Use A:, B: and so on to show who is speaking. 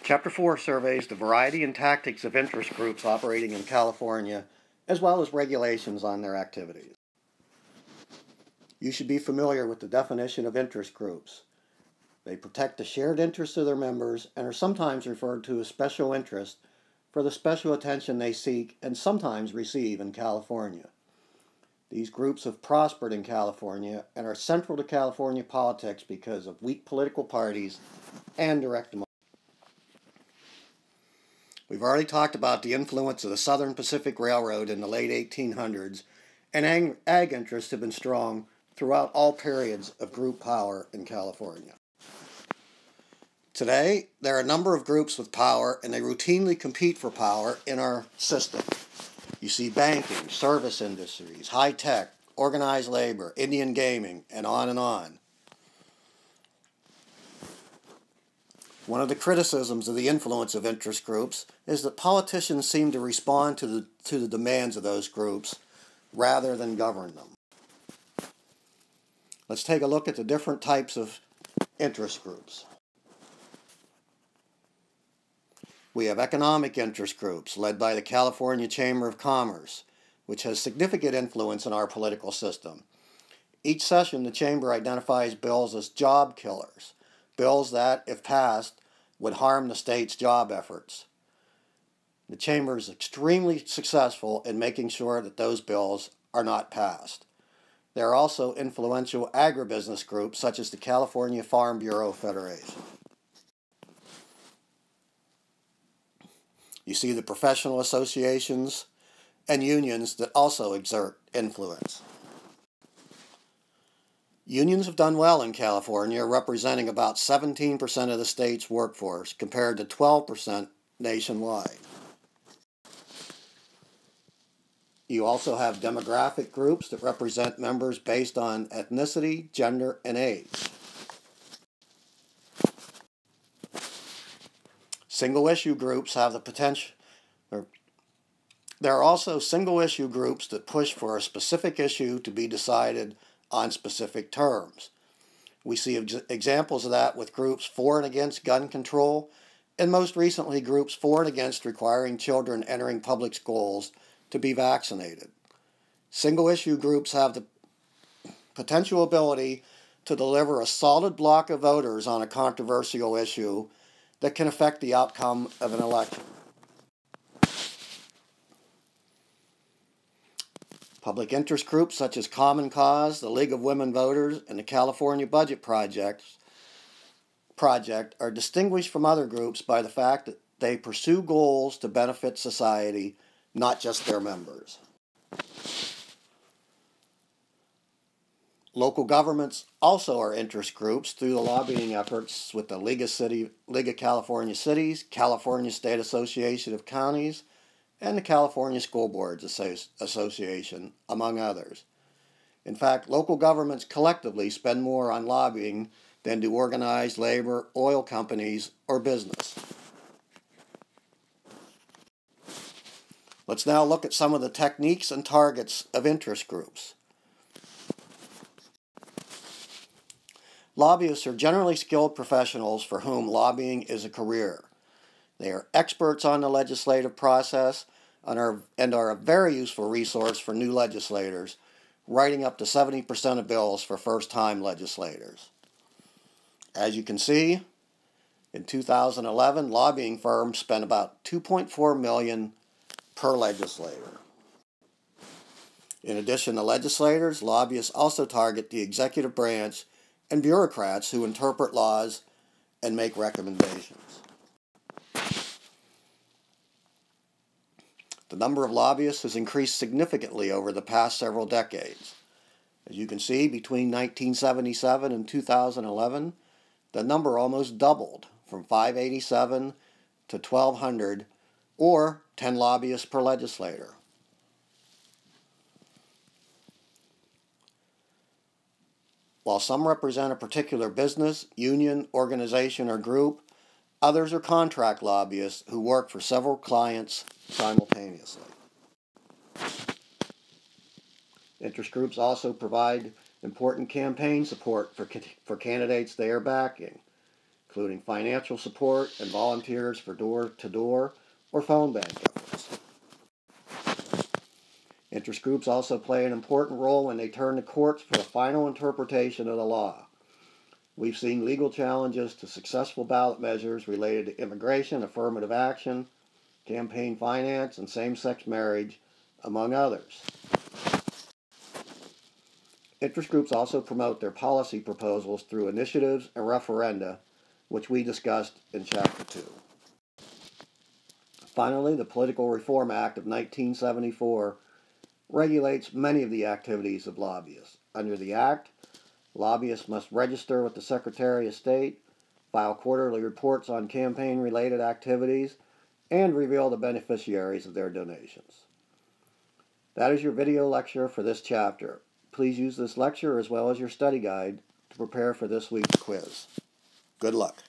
A: Chapter 4 surveys the variety and tactics of interest groups operating in California, as well as regulations on their activities. You should be familiar with the definition of interest groups. They protect the shared interests of their members and are sometimes referred to as special interests for the special attention they seek and sometimes receive in California. These groups have prospered in California and are central to California politics because of weak political parties and direct democracy. We've already talked about the influence of the Southern Pacific Railroad in the late 1800s, and ag interests have been strong throughout all periods of group power in California. Today, there are a number of groups with power, and they routinely compete for power in our system. You see banking, service industries, high tech, organized labor, Indian gaming, and on and on. One of the criticisms of the influence of interest groups is that politicians seem to respond to the demands of those groups rather than govern them. Let's take a look at the different types of interest groups. We have economic interest groups led by the California Chamber of Commerce, which has significant influence in our political system. Each session, the Chamber identifies bills as job killers, bills that, if passed, would harm the state's job efforts. The Chamber is extremely successful in making sure that those bills are not passed. There are also influential agribusiness groups such as the California Farm Bureau Federation. You see the professional associations and unions that also exert influence. Unions have done well in California, representing about 17% of the state's workforce, compared to 12% nationwide. You also have demographic groups that represent members based on ethnicity, gender, and age. Single-issue groups have the potential. There are also single-issue groups that push for a specific issue to be decided on specific terms. We see examples of that with groups for and against gun control, and most recently groups for and against requiring children entering public schools to be vaccinated. Single-issue groups have the potential ability to deliver a solid block of voters on a controversial issue that can affect the outcome of an election. Public interest groups such as Common Cause, the League of Women Voters, and the California Budget Project are distinguished from other groups by the fact that they pursue goals to benefit society, not just their members. Local governments also are interest groups through the lobbying efforts with the League of California Cities, California State Association of Counties, and the California School Boards Association, among others. In fact, local governments collectively spend more on lobbying than do organized labor, oil companies, or business. Let's now look at some of the techniques and targets of interest groups. Lobbyists are generally skilled professionals for whom lobbying is a career. They are experts on the legislative process and are a very useful resource for new legislators, writing up to 70% of bills for first-time legislators. As you can see, in 2011, lobbying firms spent about $2.4 million per legislator. In addition to legislators, lobbyists also target the executive branch and bureaucrats who interpret laws and make recommendations. The number of lobbyists has increased significantly over the past several decades. As you can see, between 1977 and 2011, the number almost doubled from 587 to 1,200, or 10 lobbyists per legislator. While some represent a particular business, union, organization, or group, others are contract lobbyists who work for several clients simultaneously. Interest groups also provide important campaign support for candidates they are backing. including financial support and volunteers for door-to-door or phone bank efforts. Interest groups also play an important role when they turn to courts for the final interpretation of the law. We've seen legal challenges to successful ballot measures related to immigration, affirmative action, campaign finance, and same-sex marriage, among others. Interest groups also promote their policy proposals through initiatives and referenda, which we discussed in Chapter 2. Finally, the Political Reform Act of 1974 regulates many of the activities of lobbyists. Under the Act, lobbyists must register with the Secretary of State, file quarterly reports on campaign-related activities, and reveal the beneficiaries of their donations. That is your video lecture for this chapter. Please use this lecture as well as your study guide to prepare for this week's quiz. Good luck.